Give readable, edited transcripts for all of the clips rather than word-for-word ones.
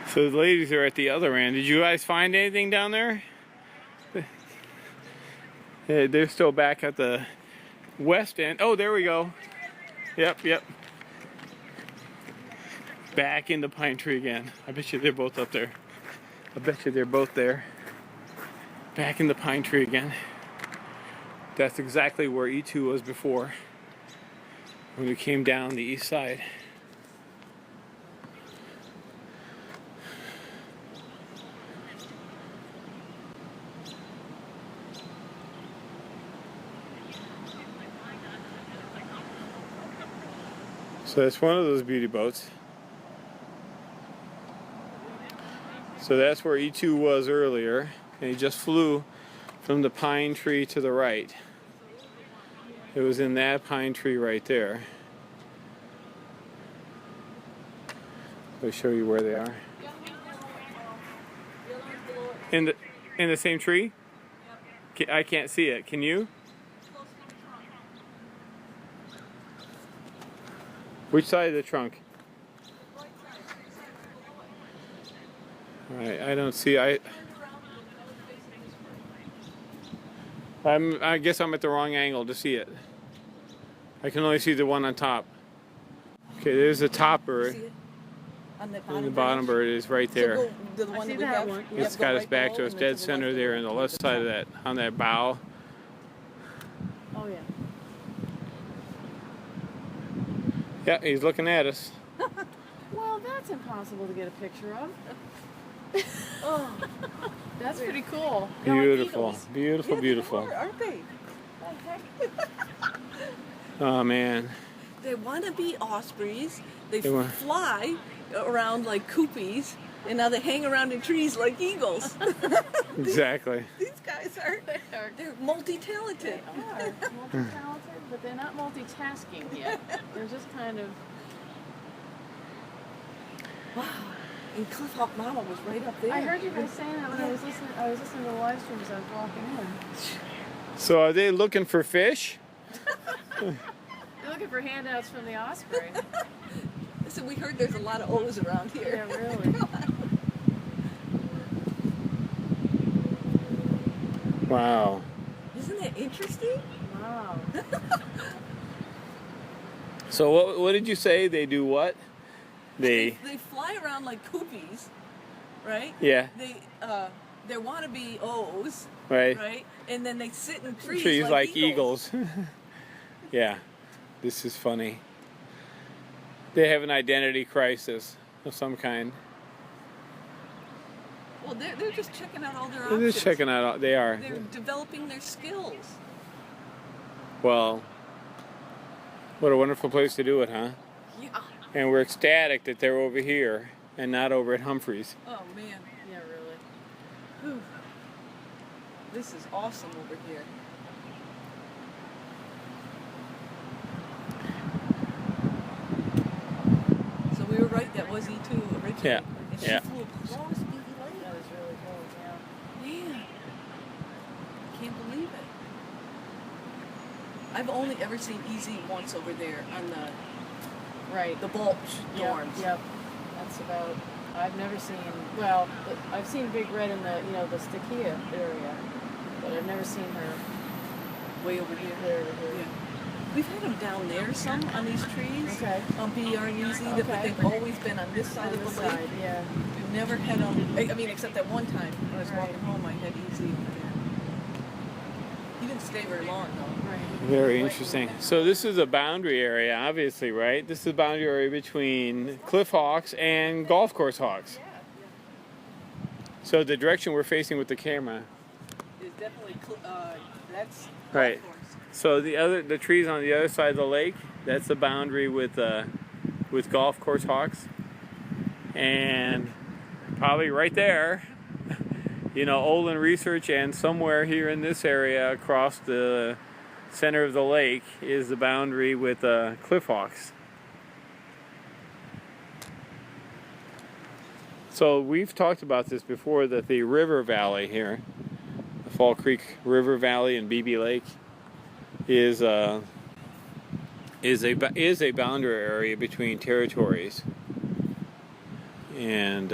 So the ladies are at the other end. Did you guys find anything down there? Yeah, they're still back at the west end. Oh, there we go. Yep. Back in the pine tree again. I bet you they're both up there. I bet you they're both there. Back in the pine tree again. That's exactly where E2 was before, when we came down the east side. So that's one of those beauty boats. So that's where E2 was earlier, and he just flew from the pine tree to the right. It was in that pine tree right there. Let me show you where they are. In the same tree? I can't see it. Can you? Which side of the trunk? Alright, I don't see. I guess I'm at the wrong angle to see it. I can only see the one on top. Okay, there's the top bird. And the bottom bird is right there. So the one that we have, it's got us back to its dead center there on the left side of that, on that bow. Oh yeah. Yeah, he's looking at us. Well, that's impossible to get a picture of. Oh, that's pretty cool. Beautiful, Like beautiful, yeah, beautiful. They are, aren't they? Oh man. They want to be ospreys. They fly around like coopies, and now they hang around in trees like eagles. Exactly. These guys they're multi-talented. They are multi-talented, but they're not multitasking yet. They're just kind of... Wow. And Cliff Hawk Mama was right up there. I heard you guys saying that when I was listening to the live stream as I was walking in. So are they looking for fish? They're looking for handouts from the osprey. So we heard there's a lot of O's around here. Yeah, really. Wow. Isn't that interesting? Wow. So what did you say? They do what? They fly around like koopies, right? Yeah. They want to be O's, right? Right? And then they sit in trees like eagles. Yeah. This is funny. They have an identity crisis of some kind. Well, they're just checking out all their They're options. just checking out. They are. They're developing their skills. Well, what a wonderful place to do it, huh? Yeah. And we're ecstatic that they're over here and not over at Humphreys. Oh man. Yeah, really. Whew. This is awesome over here. So we were right. That was E2 originally. Yeah. And she Yeah. flew across Beebe Lake. That was really cool, yeah. Man, can't believe it. I've only ever seen EZ once over there on the bulge dorms. Yep. That's about... I've never seen... Well, I've seen Big Red in the, the Stakia area, but I've never seen her Way over here. there. Yeah. We've had them down there some on these trees. Okay. On BR and EZ, but Okay. they've always been on this side On of this the lake. side, yeah. We've never had them. I mean, except that one time when I was Right. walking home, I had EZ over there. He didn't stay very long though. Right. Very interesting. So this is a boundary area, obviously, right? This is a boundary area between cliff hawks and golf course hawks. So the direction we're facing with the camera. It's definitely that's Right. golf course. So the trees on the other side of the lake, that's the boundary with golf course hawks. And probably right there, Olin Research, and somewhere here in this area across the center of the lake is the boundary with cliff hawks. So we've talked about this before, that the river valley here, the Fall Creek River Valley in Beebe Lake, is a boundary area between territories, and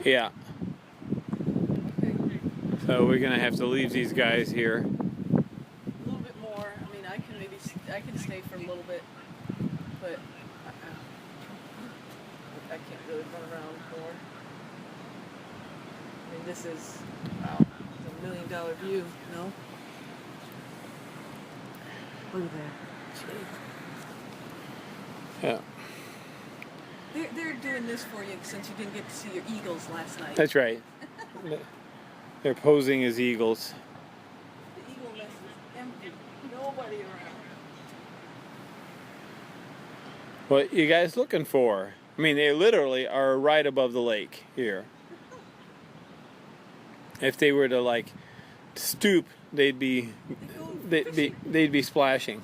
Yeah. So we're gonna have to leave these guys here. A little bit more. I mean, I can stay for a little bit, but I can't really run around more. I mean, this is, wow, it's $1 million view, no? Look at that. Yeah. They're doing this for you since you didn't get to see your eagles last night. That's right. They're posing as eagles. The eagle nest is empty. Nobody around. What you guys looking for? I mean, they literally are right above the lake here. If they were to like stoop, they'd be splashing.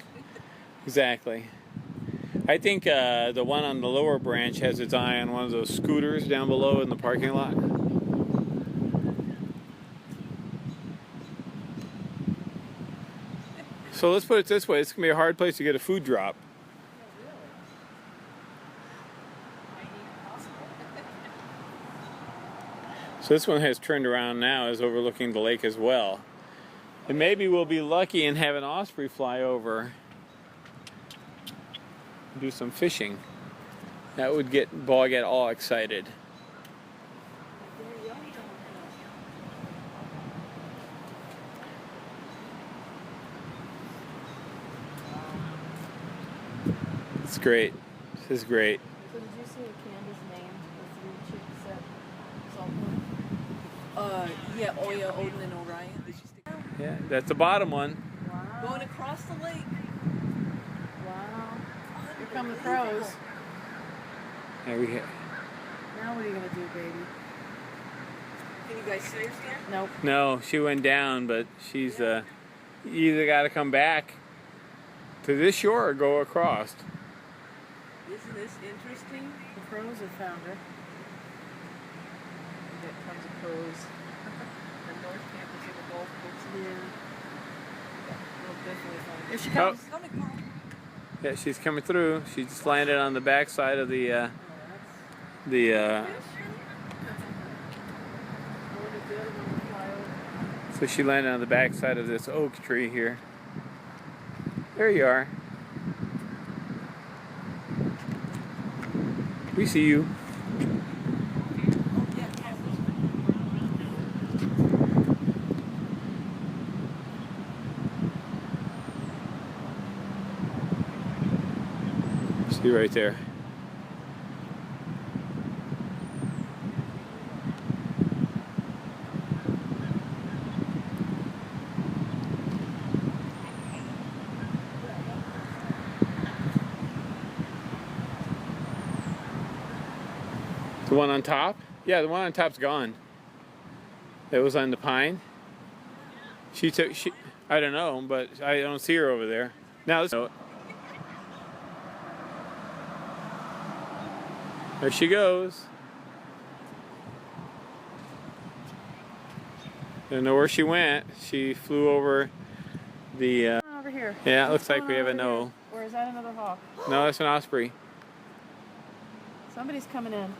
Exactly. I think the one on the lower branch has its eye on one of those scooters down below in the parking lot. So let's put it this way, it's going to be a hard place to get a food drop. So this one has turned around now, is overlooking the lake as well. And maybe we'll be lucky and have an osprey fly over. Do some fishing. That would get Boggett all excited. It's great. This is great. So did you see a Candace named the 3 chicks at Saltport? Yeah, Oya, Odin, and Orion. Did you stick out? Yeah, that's the bottom one. Wow. Going across the lake. Wow. Here come the crows. There we go. Now what are you going to do, baby? Can you guys see her still? Nope. No, she went down, but she's you either got to come back to this shore or go across. Isn't this interesting? The crows have found her. We got tons of crows. The North Campus of the golf course. Yeah. We'll definitely find her. Here she Oh. comes. Coming, Carl. Yeah, she's coming through. She just landed on the back side of the I wonder if the other one will fly over. so she landed on the back side of this oak tree here. There you are. We see you. Oh, yeah. See right there. The one on top? Yeah, the one on top's gone. That was on the pine. She I don't know, but I don't see her over there. Now let's go. There she goes. Don't know where she went. She flew over the Over here. yeah, it What's looks like going we on have a over no. here? Or is that another hawk? No, that's an osprey. Somebody's coming in.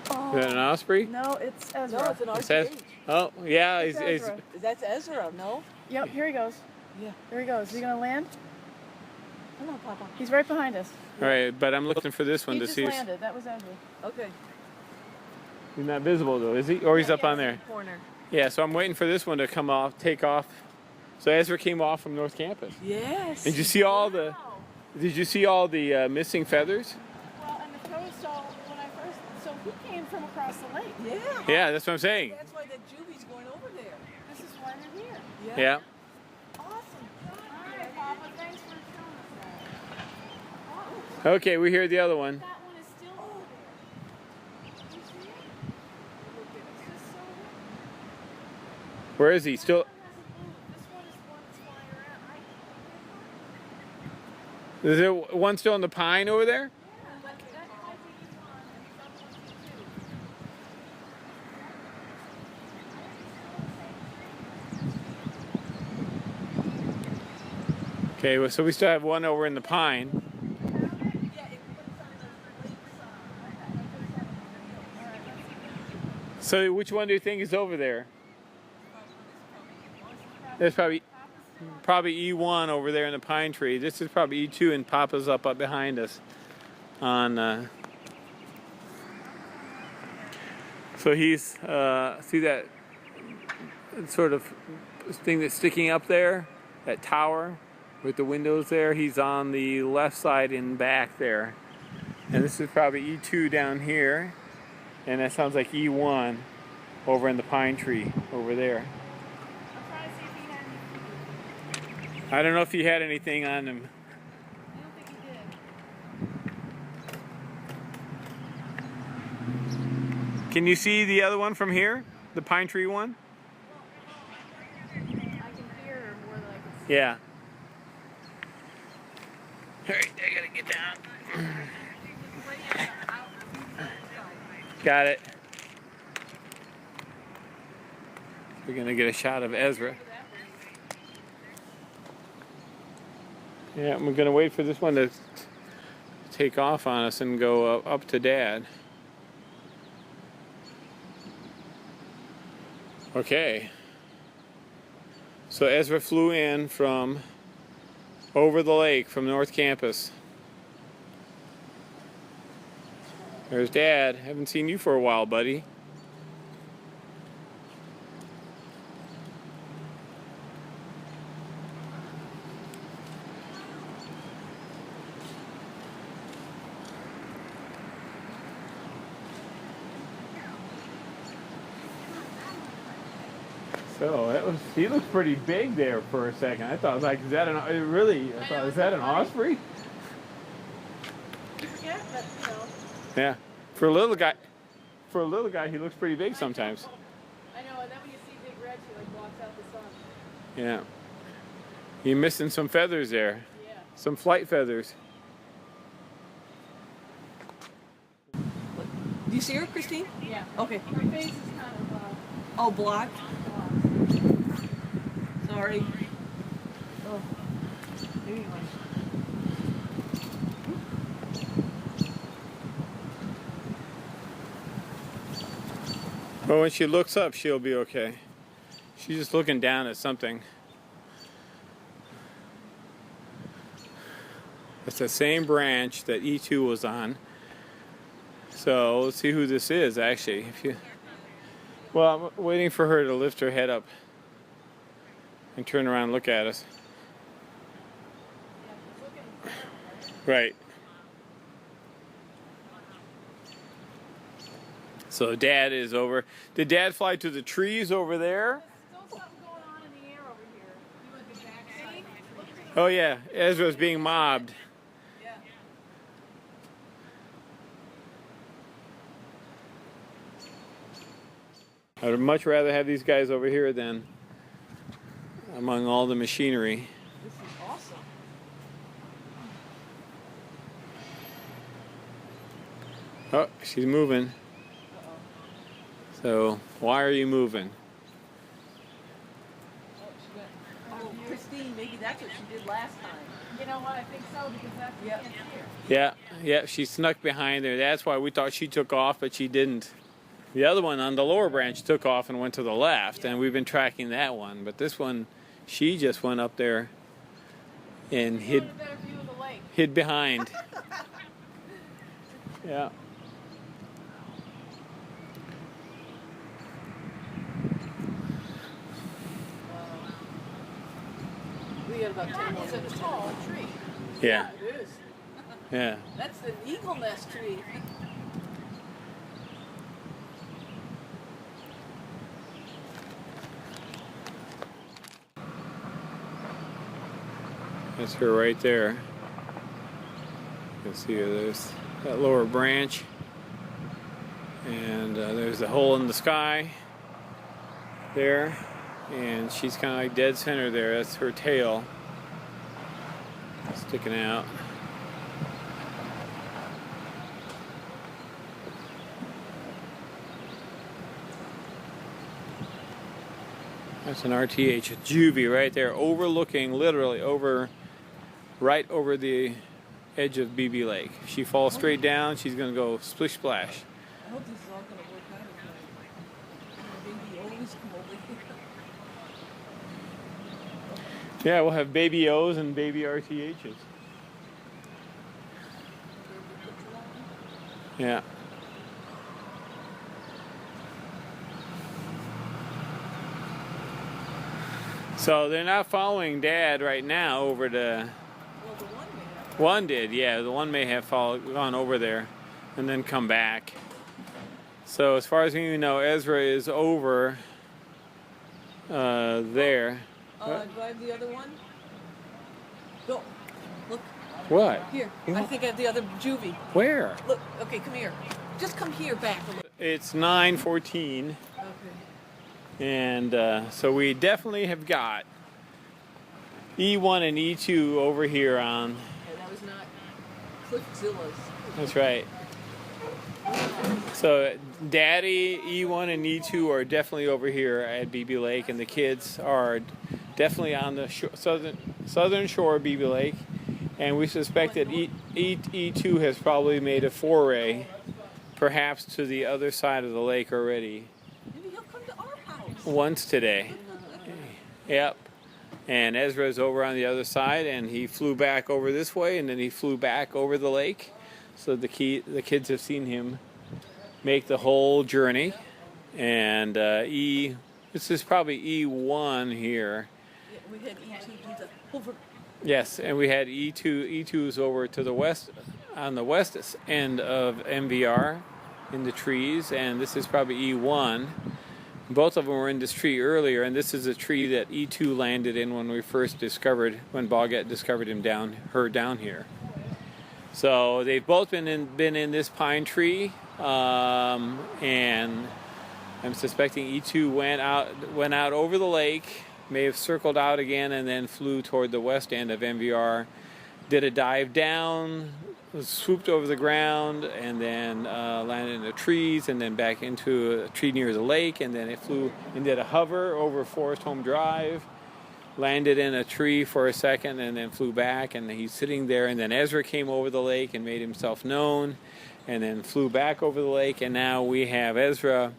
Is that an osprey? No, it's Ezra. No, it's an It says, RTH. oh, yeah, It's it's Ezra. That's Ezra, no? Yep, here he goes. Yeah. There he goes. Is he going to land? Hello, Papa. He's right behind us. all right, but I'm looking for this one He to just see if landed. That was Ezra. Okay. he's not visible though, is he? Or he's up on there. Corner. Yeah, so I'm waiting for this one to come off, take off. So Ezra came off from North Campus. Yes. Did you see all the? Did you see all the missing feathers? Well, and the crows saw when I first. So he came from across the lake. Yeah. Yeah, that's what I'm saying. That's why that Juby's going over there. This is why they're here. Yeah. Awesome. Hi, Papa. Thanks for showing us that. Okay, we hear the other one. That one is still over there. You see it? Look at it. It's just so weird. Where is he? Still? That one hasn't moved. This one is the one that's flying around. Is there one still in the pine over there? Yeah, but that might be one, and some ones be two. Okay, well, so we still have one over in the pine. So which one do you think is over there? There's probably E1 over there in the pine tree. This is probably E2 and Papa's up behind us. So he's see that sort of thing that's sticking up there, that tower with the windows there. He's on the left side and back there, and this is probably E2 down here, and that sounds like E1 over in the pine tree over there. I don't know if he had anything on him. I don't think he did. Can you see the other one from here? The pine tree one? I can hear her more than I can see. Yeah. Alright, I gotta get down. Got it. We're gonna get a shot of Ezra. Yeah, I'm gonna wait for this one to take off on us and go up to Dad. Okay. So Ezra flew in from over the lake from North Campus. There's Dad. Haven't seen you for a while, buddy. So he looks pretty big there for a second. I thought, like, is that is that an osprey? You forget that, you know. Yeah. For a little guy, he looks pretty big sometimes. I know, and then when you see Big Red, she like walks out the sun. Yeah. You're missing some feathers there. Yeah. Some flight feathers. Do you see her, Christine? Yeah. Okay. Her face is kind of Oh, blocked. Sorry. oh. Anyway. But when she looks up, she'll be okay. She's just looking down at something. It's the same branch that E2 was on. So let's see who this is actually. Well, I'm waiting for her to lift her head up and turn around and look at us. Right. So Dad is over. Did Dad fly to the trees over there? There's still something going on in the air over here. You want the backside? Oh yeah, Ezra's being mobbed. Yeah. I would much rather have these guys over here than among all the machinery. This is awesome. Oh, she's moving. So, why are you moving? Oh, Christine, maybe that's what she did last time. You know what? I think so because that's what Yep. you can't see her. Yeah, she snuck behind there. That's why we thought she took off, but she didn't. The other one on the lower branch took off and went to the left, and we've been tracking that one. But this one, she just went up there and You want a better view of the lake. hid behind. Yeah. We got about 10 That more is a minutes. tall tree. Yeah. It is. Yeah. That's the eagle nest tree. That's her right there. You can see her. There's that lower branch. And there's the hole in the sky there. And she's kind of like dead center there. That's her tail sticking out. That's an RTH, a juvie right there, overlooking, literally right over the edge of Beebe Lake. If she falls straight down, she's going to go splish splash. I hope this is all going to work out okay. Baby O's come over here. Yeah, we'll have baby O's and baby RTHs. Yeah. So they're not following Dad right now over to. Well, the one may have. One did, yeah. The one may have gone over there and then come back. So as far as we know, Ezra is over there. Do I have the other one? Go. Look. What? Here. What? I think I have the other juvie. Where? Look. Okay, come here. Just come here back a little. It's 9:14, Okay. and so we definitely have got E1 and E2 over here on. Yeah, that was not Cliffzilla's. That's right. So Daddy, E1 and E2 are definitely over here at Beebe Lake, and the kids are definitely on the southern shore of Beebe Lake, and we suspect that E2 has probably made a foray, perhaps to the other side of the lake already. Maybe he'll come to our house. Once today. Yep. And Ezra's over on the other side, and he flew back over this way, and then he flew back over the lake. So the kids have seen him make the whole journey. And this is probably E1 here. Yeah, we had E2 do the over. Yes, and we had E2. E2's over to the west, on the west end of MVR in the trees, and this is probably E1. Both of them were in this tree earlier, and this is a tree that E2 landed in when we first when Boggett discovered her down here. So they've both been in this pine tree, and I'm suspecting E2 went out over the lake, may have circled out again, and then flew toward the west end of MVR, did a dive down, swooped over the ground, and then landed in the trees, and then back into a tree near the lake, and then it flew and did a hover over Forest Home Drive, landed in a tree for a second, and then flew back, and he's sitting there, and then Ezra came over the lake and made himself known, and then flew back over the lake, and now we have Ezra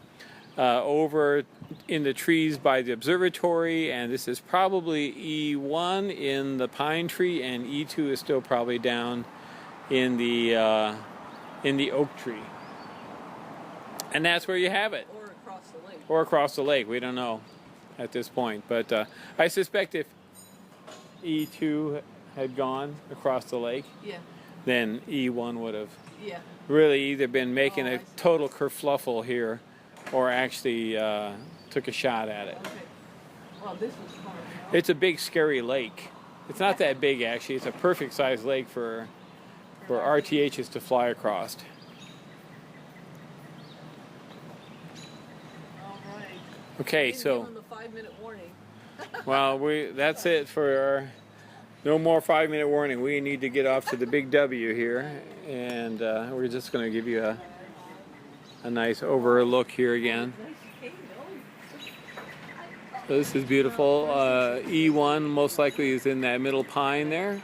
over in the trees by the observatory, and this is probably E1 in the pine tree, and E2 is still probably down in the oak tree. And that's where you have it. Or across the lake. Or across the lake, we don't know at this point. But I suspect if E2 had gone across the lake, Yeah. then E1 would have Yeah. really either been making a total kerfluffle here, or actually took a shot at it. Okay. Well, this was fun. It's a big, scary lake. It's not that big, actually. It's a perfect sized lake for RTHs to fly across. All right. Okay, Didn't so give him the 5-minute warning. well, that's it for our no more 5-minute warning. We need to get off to the big W here, and we're just going to give you a nice overlook here again. So this is beautiful. E1 most likely is in that middle pine there,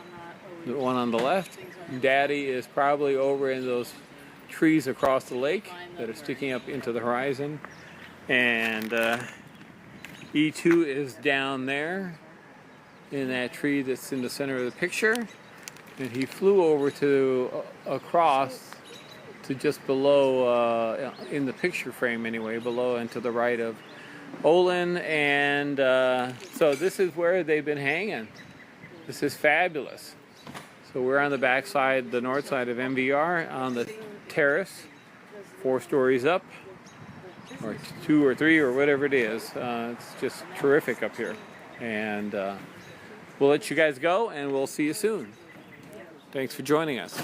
the one on the left. Daddy is probably over in those trees across the lake that are sticking up into the horizon, and E2 is down there in that tree that's in the center of the picture, and he flew over to across to just below, in the picture frame anyway, below and to the right of Olin, and so this is where they've been hanging. This is fabulous. So we're on the back side, the north side of MVR, on the terrace, 4 stories up, or 2 or 3 or whatever it is. It's just terrific up here. And we'll let you guys go, and we'll see you soon. Thanks for joining us.